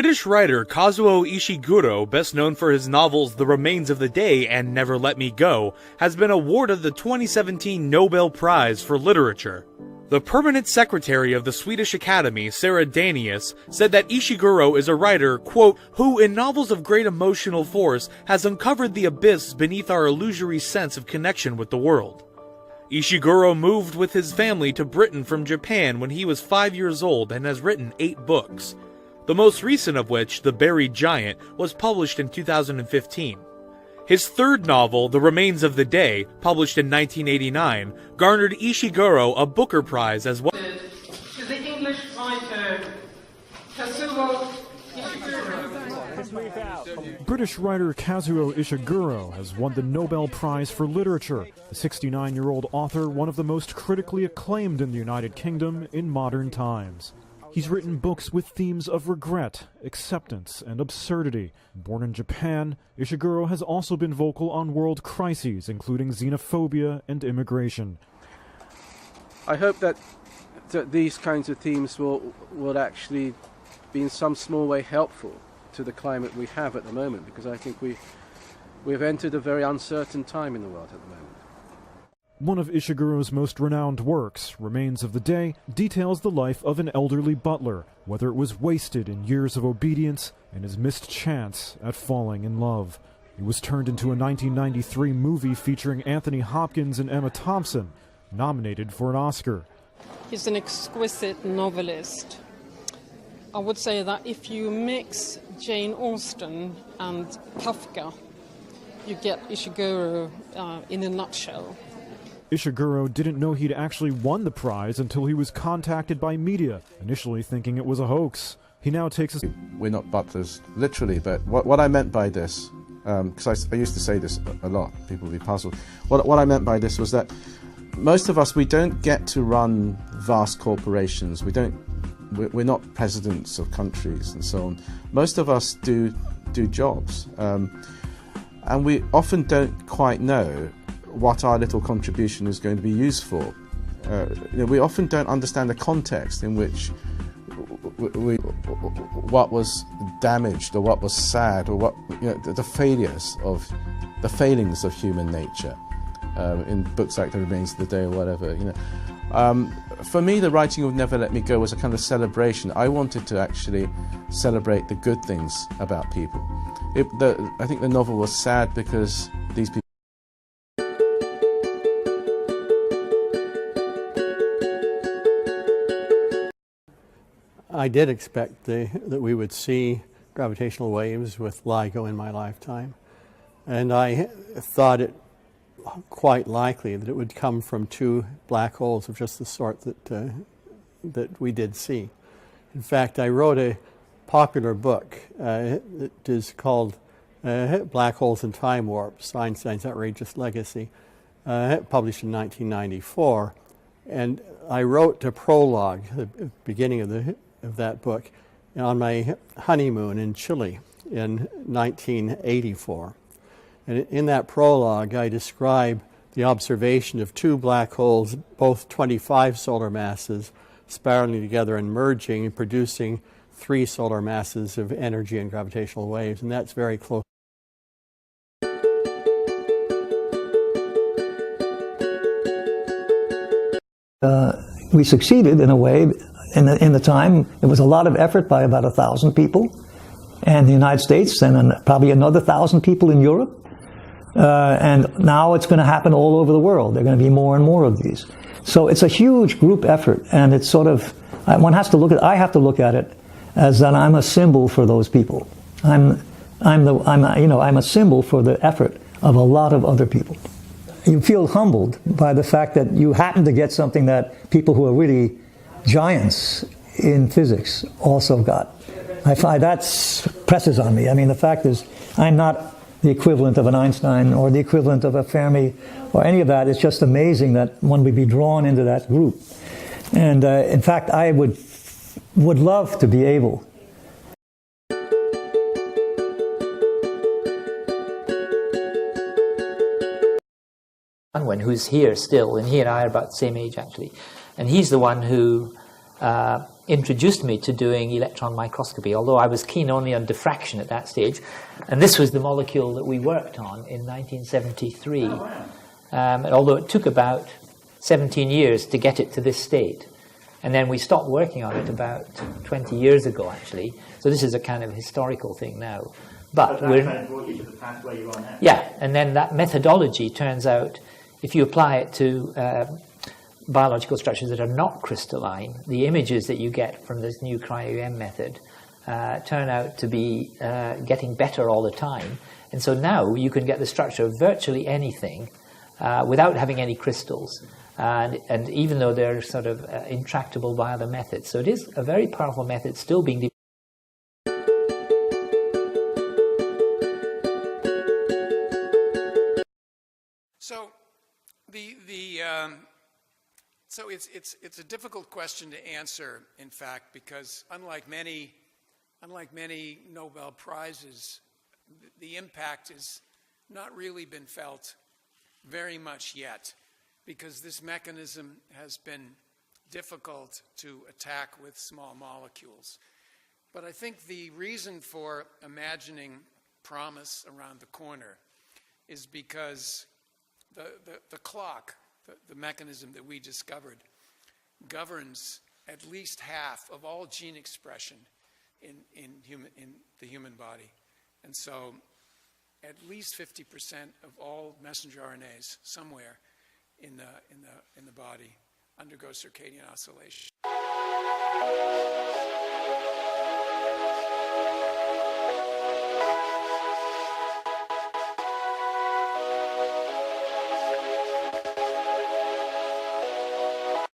British writer Kazuo Ishiguro, best known for his novels The Remains of the Day and Never Let Me Go, has been awarded the 2017 Nobel Prize for Literature. The permanent secretary of the Swedish Academy, Sarah Danius, said that Ishiguro is a writer, quote, who in novels of great emotional force has uncovered the abyss beneath our illusory sense of connection with the world. Ishiguro moved with his family to Britain from Japan when he was 5 years old and has written 8 books. The most recent of which, The Buried Giant, was published in 2015. His third novel, The Remains of the Day, published in 1989, garnered Ishiguro a Booker Prize as well. To the English writer Kazuo Ishiguro. British writer Kazuo Ishiguro has won the Nobel Prize for Literature. The 69-year-old author, one of the most critically acclaimed in the United Kingdom in modern times. He's written books with themes of regret, acceptance, and absurdity. Born in Japan, Ishiguro has also been vocal on world crises, including xenophobia and immigration. I hope that these kinds of themes will actually be in some small way helpful to the climate we have at the moment, because I think we've entered a very uncertain time in the world at the moment. One of Ishiguro's most renowned works, Remains of the Day, details the life of an elderly butler, whether it was wasted in years of obedience and his missed chance at falling in love. It was turned into a 1993 movie featuring Anthony Hopkins and Emma Thompson, nominated for an Oscar. He's an exquisite novelist. I would say that if you mix Jane Austen and Kafka, you get Ishiguro in a nutshell. Ishiguro didn't know he'd actually won the prize until he was contacted by media, initially thinking it was a hoax. He now takes a... We're not butlers, literally, but what I meant by this, because I used to say this a lot, people would be puzzled. What I meant by this was that most of us, we don't get to run vast corporations. We're not presidents of countries and so on. Most of us do jobs, and we often don't quite know what our little contribution is going to be used for. We often don't understand the context in which what was damaged or what was sad or what the failings of human nature in books like The Remains of the Day or whatever. For me, the writing of Never Let Me Go was a kind of celebration. I wanted to actually celebrate the good things about people. I think the novel was sad because these people. I did expect that we would see gravitational waves with LIGO in my lifetime, and I thought it quite likely that it would come from 2 black holes of just the sort that we did see. In fact, I wrote a popular book that is called Black Holes and Time Warps, Einstein's Outrageous Legacy, published in 1994, and I wrote a prologue at the beginning of that book on my honeymoon in Chile in 1984. And in that prologue, I describe the observation of 2 black holes, both 25 solar masses, spiraling together and merging and producing 3 solar masses of energy and gravitational waves, and that's very close. We succeeded in a way. In the time, it was a lot of effort by about 1,000 people, and the United States, and probably another 1,000 people in Europe. And now it's going to happen all over the world. There are going to be more and more of these. So it's a huge group effort, and it's sort of, I have to look at it as that I'm a symbol for those people. I'm a symbol for the effort of a lot of other people. You feel humbled by the fact that you happen to get something that people who are really giants in physics also got. I find that presses on me. I mean, the fact is, I'm not the equivalent of an Einstein or the equivalent of a Fermi or any of that. It's just amazing that one would be drawn into that group. And in fact, I would love to be able. Who's here still, and he and I are about the same age actually, and he's the one who introduced me to doing electron microscopy, although I was keen only on diffraction at that stage. And this was the molecule that we worked on in 1973. Although it took about 17 years to get it to this state. And then we stopped working on it about 20 years ago, actually. So this is a kind of historical thing now. But that kind of brought you to the pathway you're on now. Yeah, and then that methodology turns out, if you apply it to biological structures that are not crystalline, the images that you get from this new cryo-EM method turn out to be getting better all the time. And so now you can get the structure of virtually anything without having any crystals. And even though they're sort of intractable by other methods. So it is a very powerful method still being developed. So so it's a difficult question to answer, in fact, because unlike many Nobel Prizes, the impact has not really been felt very much yet, because this mechanism has been difficult to attack with small molecules. But I think the reason for imagining promise around the corner is because the clock, the mechanism that we discovered, governs at least half of all gene expression in the human body. And so at least 50% of all messenger RNAs somewhere in the body undergo circadian oscillation.